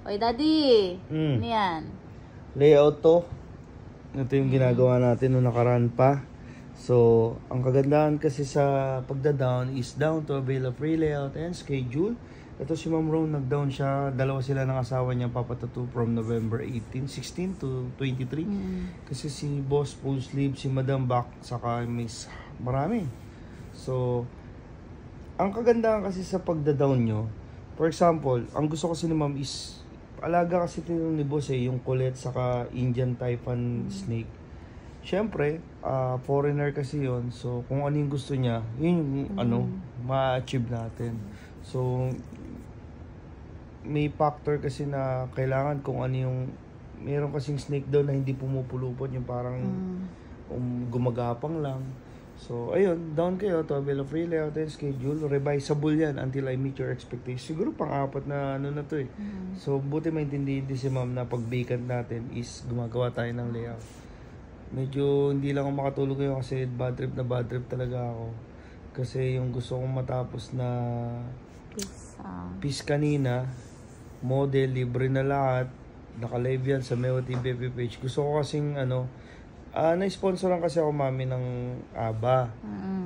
Oy, Daddy! Mm. Ano yan? Layout to. Ito yung ginagawa natin nung nakaraan pa. So, ang kagandahan kasi sa pagda-down is down to avail of free layout and schedule. Ito si Ma'am Ron, nag-down siya. Dalawa sila ng asawa niya, papatuto from November 16 to 23. Kasi si Boss full sleeve, si Madam back, saka Miss marami. So, ang kagandahan kasi sa pagda-down nyo, for example, ang gusto kasi ni Ma'am is, alaga kasi ito yung ni Boss yung Colette saka Indian Taipan snake. Siyempre, foreigner kasi yon. So, kung ano yung gusto niya, yun yung ma-achieve natin. So, may factor kasi na kailangan kung ano yung, meron kasing snake daw na hindi pumupulupot, yung parang gumagapang lang. So, ayun, down kayo to avail of free layout and schedule. Revisable yan until I meet your expectations. Siguro pang-apat na ano na to eh. So, buti maintindihin din si Ma'am na pag vacant natin is gumagawa tayo ng layout. Medyo hindi lang ako makatulog ngayon kasi bad trip talaga ako. Kasi yung gusto kong matapos na piece kanina, model, libre na lahat, naka-live yan sa Meo TV page. Gusto ko kasing na-sponsoran kasi ako mami ng ABA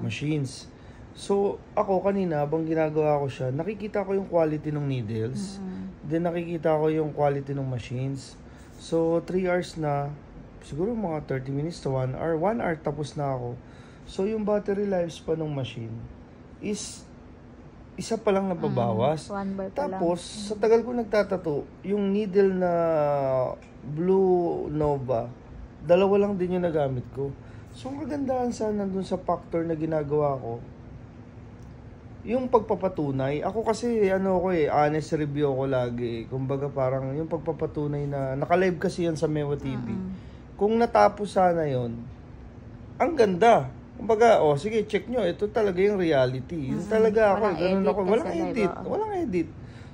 machines. So, ako kanina, habang ginagawa ko siya, nakikita ko yung quality ng needles. Then, nakikita ko yung quality ng machines. So, 3 hours na, siguro mga 30 minutes to 1 hour. 1 hour tapos na ako. So, yung battery lifespan ng machine is isa pa lang nababawas. Tapos, sa tagal ko nagtatato, yung needle na Blue Nova, 2 lang din yung nagamit ko. So, ang kagandahan sana dun sa factor na ginagawa ko, yung pagpapatunay. Ako kasi, honest review ko lagi. Kumbaga parang yung pagpapatunay na, naka-live kasi yan sa Meo TV. Kung natapos sana yon, ang ganda. Kumbaga, sige, check nyo. Ito talaga yung reality. Yun talaga ako. Ganun ako. Walang edit.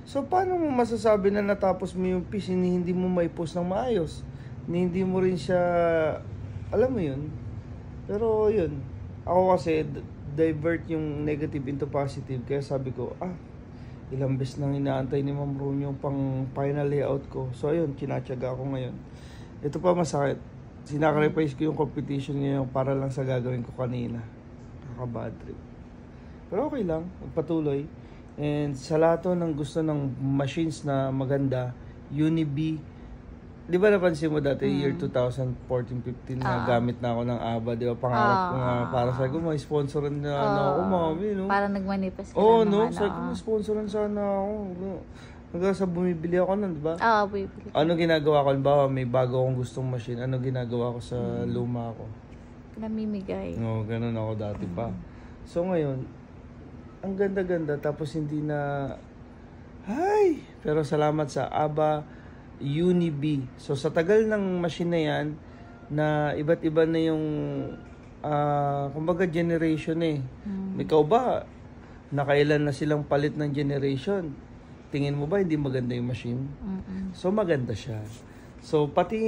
So, paano mo masasabi na natapos mo yung piece, hindi mo may post ng maayos? Hindi mo rin siya, alam mo yun. Pero yun, ako kasi divert yung negative into positive. Kaya sabi ko, ilang beses nang inaantay ni Ma'am Ron yung pang final layout ko. So ayun, kinatsaga ako ngayon. Ito pa masakit. Sinacrifice ko yung competition ngayon para lang sa gagawin ko kanina. Kaka-bad trip. Pero okay lang, magpatuloy. And sa lahat ng gusto ng machines na maganda, Unibi, di ba napansin mo dati, year 2014-15 na gamit na ako ng ABA, di ba? Pangarap ko nga, para sa ko, may sponsoran na ako, mami, no? Para nagmanifest ka ng sa ko, sponsoran sana ako. Hanggang sa bumibili ako nun, di ba? Bumibili. Ano ginagawa ko? Halimbawa, may bago akong gustong machine, ano ginagawa ko sa luma ko? Namimigay. Ganun ako dati pa. So ngayon, ang ganda-ganda, tapos hindi na, pero salamat sa ABA Unibi. So sa tagal ng machine na yan, na iba't iba na yung kumbaga generation Ikaw ba, nakailan na silang palit ng generation? Tingin mo ba hindi maganda yung machine? So maganda siya. So pati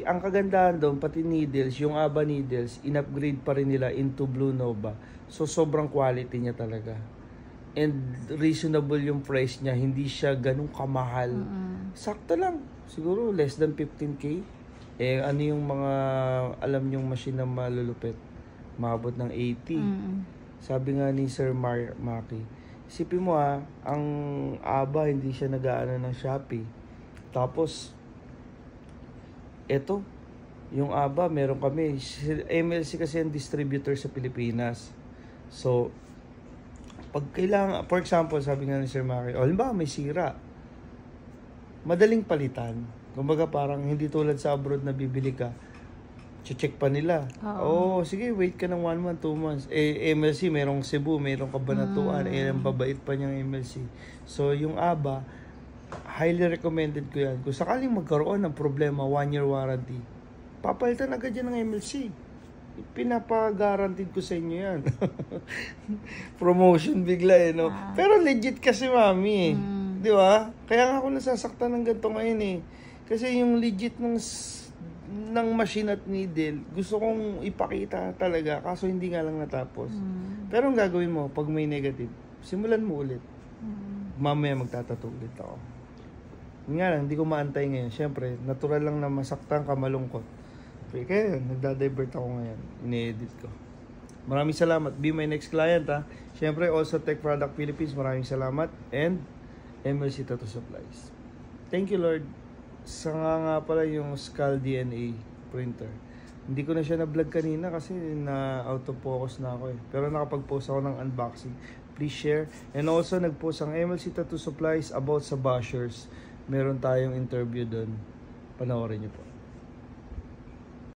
ang kagandahan doon, pati needles, yung ABA needles, in-upgrade pa rin nila into Blue Nova. So sobrang quality niya talaga. And reasonable yung price niya, hindi siya ganun kamahal. Sakto lang, siguro less than 15K. Ano yung mga alam yung machine na malulupit? Maabot ng 80. Sabi nga ni Sir Maki, isipin mo ang ABA hindi siya nag-aano ng Shopee. Tapos eto, yung ABA meron kami, MLC kasi ang distributor sa Pilipinas. So pag kailangan, for example, sabi nga ni Sir Maki, halimbawa may sira, madaling palitan. Kumbaga parang hindi tulad sa abroad na bibili ka, check pa nila. Sige, wait ka ng 1 month, 2 months. MLC, merong Cebu, merong Kabanatuan, ang babait pa niyang MLC. So, yung ABA, highly recommended ko yan. Kung sakaling magkaroon ng problema, 1-year warranty, papalitan agad yan ng MLC. Pinapagaranteed ko sa inyo yan. Promotion bigla no? Pero legit kasi mami di ba? Kaya nga ako nasasaktan ng ganito ngayon kasi yung legit ng machine at needle gusto kong ipakita talaga, kaso hindi nga lang natapos. Pero ang gagawin mo pag may negative, simulan mo ulit. Mamaya magtatato ulit ako. Yun nga lang, hindi ko maantay ngayon. Siyempre, natural lang na masaktan ka, malungkot. Kaya yun, nagda-divert ako ngayon. Ini-edit ko. Maraming salamat. Be my next client, ha. Siyempre, also Tech Product Philippines, maraming salamat. And MLC Tattoo Supplies. Thank you, Lord. Sa nga pala yung Skull DNA printer. Hindi ko na siya na-vlog kanina kasi na out of focus na ako eh. Pero nakapag-post ako ng unboxing. Please share. And also, nag-post ang MLC Tattoo Supplies about sa bashers. Meron tayong interview doon. Panoorin niyo po.